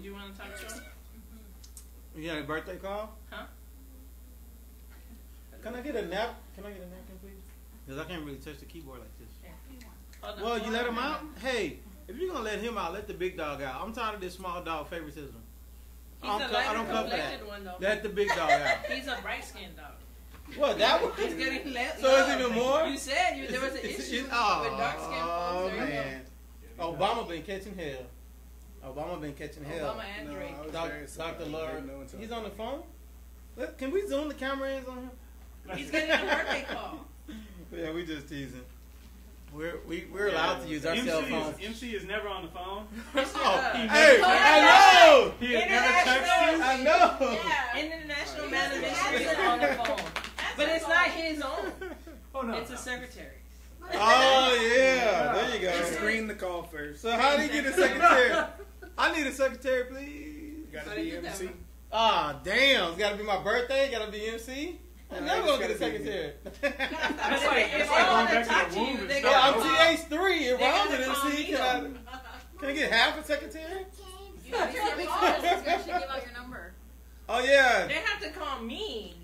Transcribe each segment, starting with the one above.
did you want to talk to him? You got a birthday call? Huh? Can I get a nap? Can I get a napkin, please? Because I can't really touch the keyboard like this. Yeah. Well, you let him out? Hey, if you're going to let him out, let the big dog out. I'm tired of this small dog favoritism. I don't come for that. One, though. Let the big dog out. He's a bright-skinned dog. What, that one? He's getting less. So it's even more? You said there was an issue with dark-skinned folks. Oh, man. Obama been catching hell. Obama and Drake. Dr. Laura. He's on the phone? Can we zoom the camera in on him? He's getting a birthday call. Yeah, we just teasing. We're allowed to use our cell phones. MC is never on the phone. Hey, I know. He has never texted. I know. Yeah. International Man of Mystery is on the phone, but it's not his own. Oh no, it's a secretary. Oh yeah, there you go. Screen the call first. So how do you get a secretary? I need a secretary, please. Gotta be MC. Ah, damn. It's gotta be my birthday. Gotta be MC. I'm never gonna get a secretary. That's like going back to the womb and stuff. I'm TH3. If I was an MC, can I get half a secretary? You should give out your number. Oh yeah. They have to call me.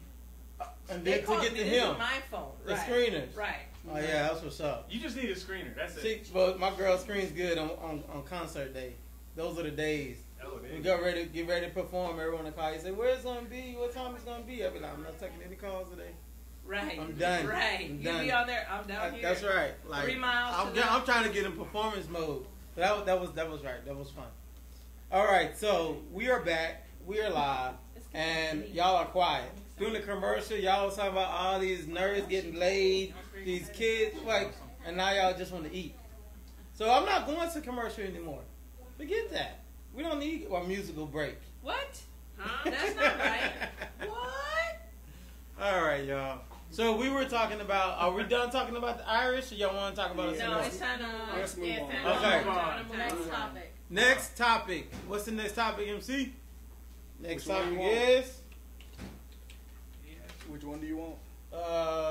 And then to get to him. My phone. The screeners. Right. Oh yeah, that's what's up. You just need a screener. That's it. See, but my girl screens good on concert day. Those are the days. We get ready to perform. Everyone to call. You say, "Where's it gonna be? What time it's gonna be?" I be like, "I'm not taking any calls today." Right. I'm done. Right. I'm You done. be on there. I'm down here. That's right. Like 3 miles. I'm trying to get in performance mode. That was right. That was fun. All right, so we are back. We are live, and y'all are quiet. During the commercial, y'all was talking about all these nerds getting laid, these kids, like, and now y'all just want to eat. So I'm not going to commercial anymore. Forget that. We don't need a musical break. What? Huh? That's not right. What? All right, y'all. So we were talking about, are we done talking about the Irish, or y'all want to talk about it? No, it's time to Let's move on. Okay. Next topic. Next topic. What's the next topic, MC? Next Which one topic you want? is, Which one do you want?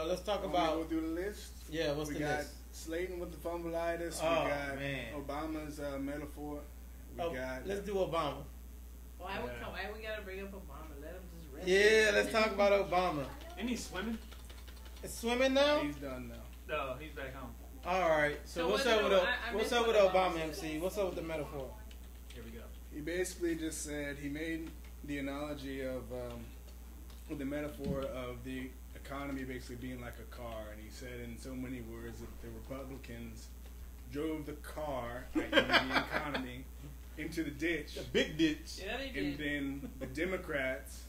let's talk Want me to about, go through the list. yeah, what's We the got list? Slayton with the fumbleitis. Oh, We got man. Obama's metaphor. We Oh, got. let's do Obama. Why we gotta bring up Obama? Let him just rest. Yeah, let's talk about Obama. And he's swimming. It's swimming now? He's done now. No, he's back home. All right. So, So what's what up did with I what's missed up with what Obama, Obama MC? said. What's up with the metaphor? Here we go. He basically just said he made the analogy of the metaphor of the economy basically being like a car, and he said in so many words that the Republicans drove the car, i.e. the economy, into the ditch, A big ditch. Yeah, they and did. then the Democrats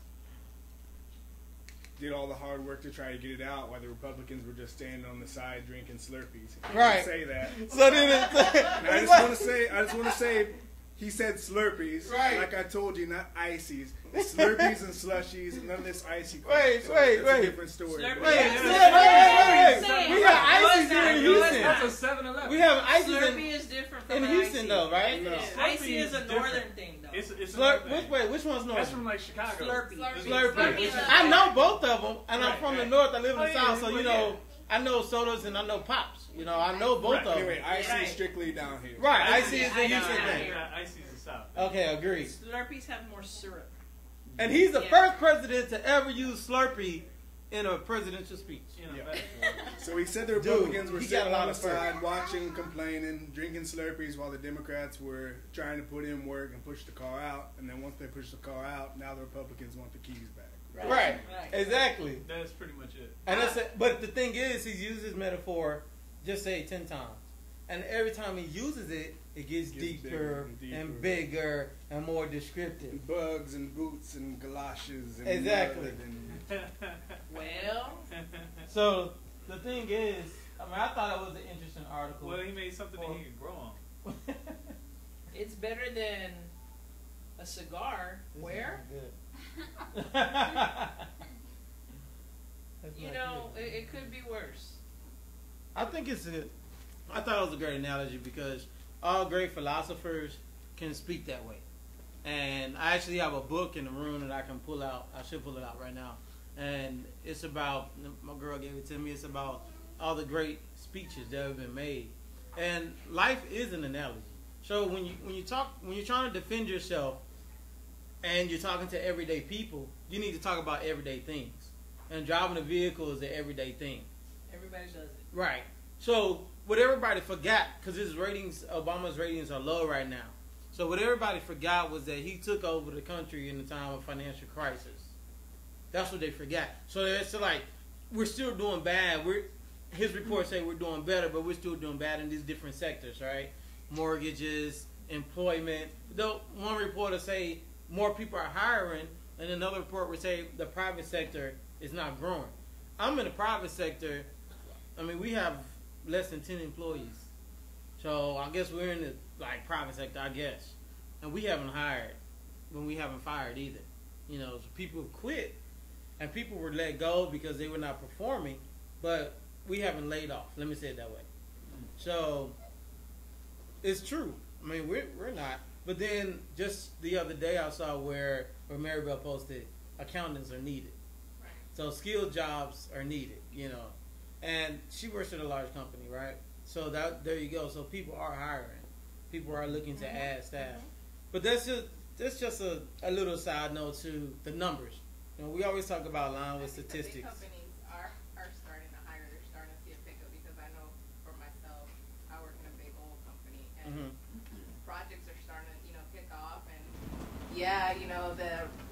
did all the hard work to try to get it out, while the Republicans were just standing on the side drinking Slurpees. He Right. didn't say that. So then it's, And I just want to say, he said Slurpees. Right. Like I told you, not ices. It's Slurpees and slushies, none of this icy crap. Wait, So wait, that's wait. a different story. Slurpee. But- wait. We got ices here in No, it's Houston. not. That's a 7-Eleven. We have ices Slurpee is different from in Houston, icy. though, right? No. Icy is a Slurpee northern different. thing, though. It's Slurp. another thing. Which one's north? That's from like Chicago. Slurpee. Slurpee. Slurpee. I know both of them, and I'm Right, from the right. north. I live in the Oh, yeah, south, so you well, know, yeah. I know sodas and I know pops. You know, I know both Right. of them. Anyway, icy Right. is strictly down here. Right, Icy icy is the I know, Houston I know. thing. Yeah, Icy's the South. Okay, agreed. Slurpees have more syrup. And he's the Yeah. first president to ever use Slurpee in a presidential speech. You know, Yeah. metaphor. So he said the Dude, Republicans were he got sitting a lot on the of syrup. side, watching, complaining, drinking Slurpees, while the Democrats were trying to put in work and push the car out. And then once they pushed the car out, now the Republicans want the keys back. Right. Exactly. That's pretty much it. And but the thing is, he uses metaphor, just say 10 times. And every time he uses it, it gets Gets deeper bigger and deeper. and bigger and more descriptive. And bugs and boots and galoshes and Exactly. mud and Well, So the thing is, I mean, I thought it was an interesting article. Well, he made something that he could grow on. it's better than a cigar. Where? You know, it could be worse. I think I thought it was a great analogy because all great philosophers can speak that way. And I actually have a book in the room that I can pull out. I should pull it out right now. And it's about, my girl gave it to me, it's about all the great speeches that have been made. And life is an analogy. So when you're trying to defend yourself and you're talking to everyday people, you need to talk about everyday things. And driving a vehicle is an everyday thing. Everybody does it. Right. So what everybody forgot, because Obama's ratings are low right now. So what everybody forgot was that he took over the country in the time of financial crisis. That's what they forgot. So it's like, we're still doing bad. His reports say we're doing better, but we're still doing bad in these different sectors, right? Mortgages, employment. Though one reporter say more people are hiring, and another report would say the private sector is not growing. I'm in the private sector. I mean, we have less than 10 employees. So I guess we're in the private sector, I guess. And we haven't hired when we haven't fired either. You know, so people quit and people were let go because they were not performing, but we haven't laid off. Let me say it that way. So it's true. I mean, we're not. But then just the other day I saw where Maribel posted, accountants are needed. Right. So skilled jobs are needed, you know. And she works at a large company, right? So there you go. So people are hiring. People are looking to add staff. But that's just a little side note to the numbers. You know, we always talk about lying with statistics. The big companies are starting to hire. They're starting to see a pickup because I know for myself, I work in a big oil company and projects are starting to, kick off. And yeah,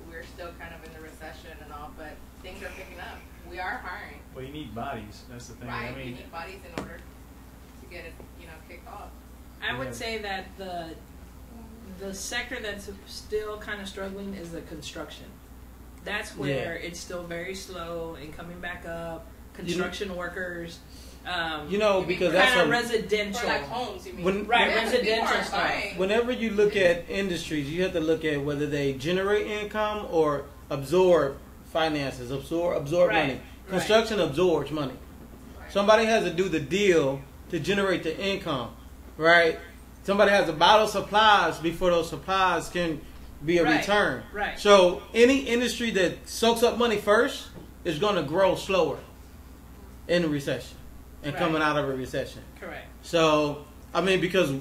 we're still kind of in the recession and all, but things are picking up. We are hiring. Well, you need bodies. That's the thing. Right, I mean, you need bodies in order to get it, kicked off. I would say that the sector that's still kind of struggling is the construction. That's where it's still very slow in coming back up. Construction workers. Because that's kind of residential. For like homes, you mean? Residential stuff. Whenever you look at industries, you have to look at whether they generate income or absorb finances, absorb money. Construction absorbs money. Right. Somebody has to do the deal to generate the income, right? Somebody has to buy those supplies before those supplies can be a return. Right. So any industry that soaks up money first is going to grow slower in a recession and coming out of a recession. Correct. So, I mean, because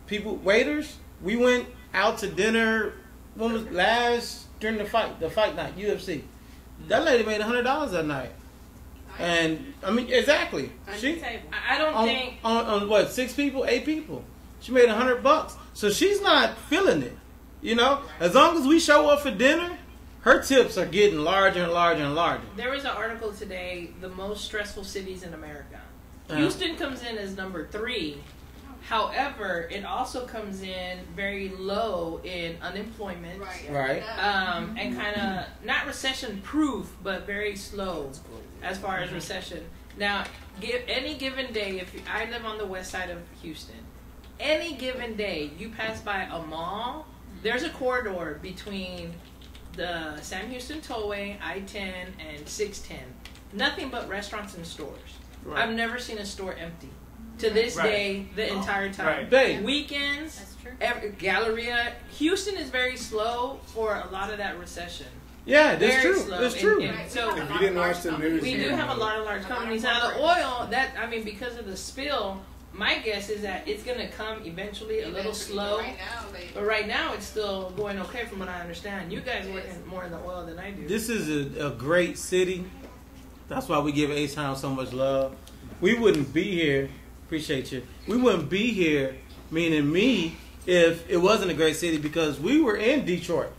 waiters, we went out to dinner, when was during the fight night, UFC. That lady made $100 that night. And, I mean, exactly. I don't think... On what, 6 people, 8 people? She made $100. So she's not feeling it. You know? As long as we show up for dinner, her tips are getting larger and larger and larger. There was an article today, the most stressful cities in America. Houston comes in as number 3. However, it also comes in very low in unemployment. Right. And kind of not recession proof, but very slow as far as recession. Now, any given day, I live on the west side of Houston, any given day you pass by a mall, there's a corridor between the Sam Houston Tollway, I-10, and 610. Nothing but restaurants and stores. Right. I've never seen a store empty. To this day, the entire time. Right. Weekends, That's true. Galleria. Houston is very slow for a lot of that recession. Yeah, that's very true. Slow. That's true. And so If you didn't watch the news, we do have a lot of large companies. Now the oil, because of the spill, my guess is that it's going to come eventually a little slow. But right now it's still going okay from what I understand. You guys working more in the oil than I do. This is a great city. That's why we give H-Town so much love. We wouldn't be here. Appreciate you. We wouldn't be here, meaning me, if it wasn't a great city, because we were in Detroit.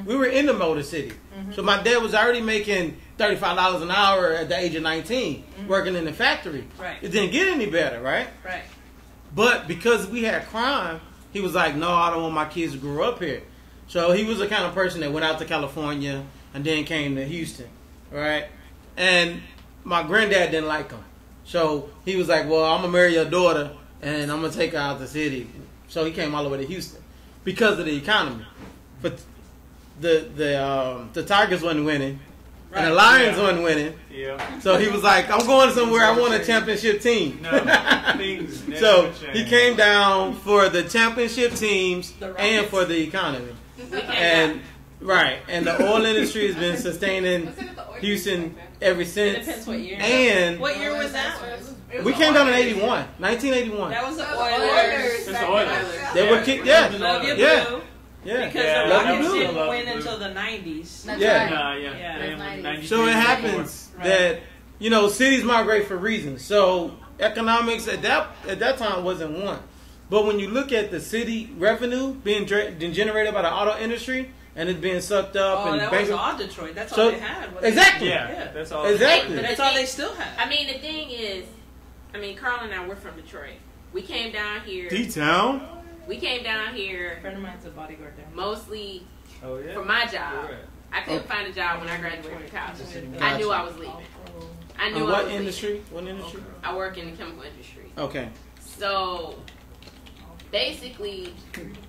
We were in the Motor City. So my dad was already making $35 an hour at the age of 19, working in the factory. Right. It didn't get any better, right? Right. But because we had crime, he was like, no, I don't want my kids to grow up here. So he was the kind of person that went out to California and then came to Houston, right? And my granddad didn't like him. So he was like, well, I'm going to marry your daughter and I'm going to take her out the city. So he came all the way to Houston because of the economy. But the Tigers wasn't winning. And the Lions wasn't winning. Yeah. So he was like, I'm going somewhere I want a championship team. No, things never So change. he came down for the championship teams and for the economy. And the oil industry has been sustaining Houston ever It since. depends what year. And What year was that? we came down in 1981. That was the Oilers. It's the Oilers. They were kicked, Love you, yeah. Blue. Yeah. Because Yeah, the Love Rockets Blue. didn't Love win Blue. until the 90s. That's Yeah. right. Yeah. Yeah. They won 93, So it 94. happens Right. that cities migrate for reasons. So economics at that time wasn't one. But when you look at the city revenue being generated by the auto industry and it's being sucked up Oh, and that was bankrupt- all Detroit. That's So- all they had. wasn't it? exactly. Yeah, that's all. Exactly. But that's all they still had. I mean, the thing is, Carl and I, we're from Detroit. We came down here. D-Town. We came down A here friend of mine's a bodyguard there. mostly Oh yeah. for my job. Right. I couldn't find a job when I graduated from college. Gotcha. I knew I was leaving. I knew I What was industry? leaving. What industry? I work in the chemical industry. Okay. So basically,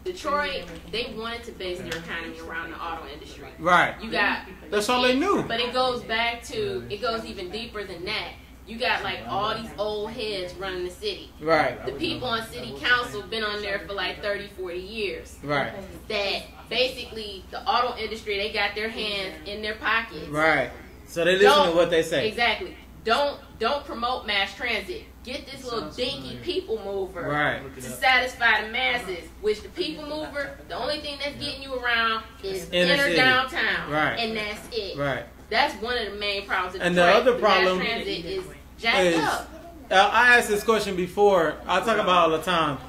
Detroit, they wanted to base their economy around the auto industry. Right. You got, That's all they knew. but it goes back to, it goes even deeper than that. You got like all these old heads running the city. Right. The people on city council been on there for like 30, 40 years. Right. That basically the auto industry, they got their hands in their pockets. Right. So they listen to what they say. Exactly. Don't promote mass transit. Get this little dinky people mover Right. to satisfy the masses. Which the people mover, the only thing that's getting you around is Inner inner city. downtown. Right. And that's it. Right. That's one of the main problems. In And the Detroit. other problem mass transit is jacked is- up. I asked this question before. I talk about all the time.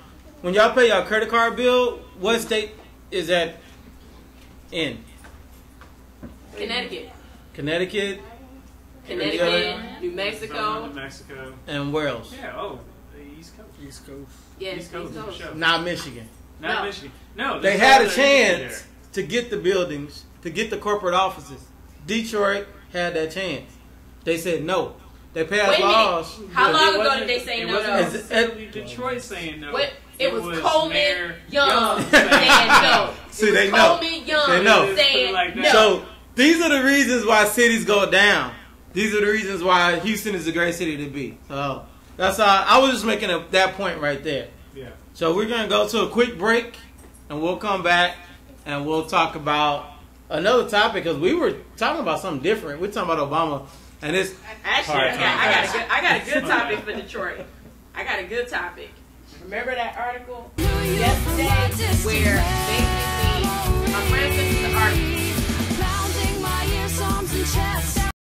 When y'all pay your credit card bill, what state is that in? Connecticut, Connecticut New Mexico. New Mexico. and where else? Yeah. Oh, the East Coast. East Coast. Yes, East Coast. For sure. Not Michigan. Not No. Michigan. No. They there's had no a other chance industry to get the buildings, to get the corporate offices. Detroit had that chance. They said no. They passed Wait a minute. laws. How But long it ago wasn't- did they say it no, wasn't though? necessarily Detroit saying no. What? It was Mayor Coleman Young saying saying no. See, It was they know. Coleman Young They know. saying Like no. that. So these are the reasons why cities go down. These are the reasons why Houston is a great city to be. So that's I was just making that point right there. Yeah. So we're gonna go to a quick break, and we'll come back and we'll talk about another topic because we were talking about something different. We're talking about Obama, and it's Actually, Hard I got a good topic for Detroit. I got a good topic. Remember that article yesterday where basically my friend sent me the article. Pounding my ears, arms and chest.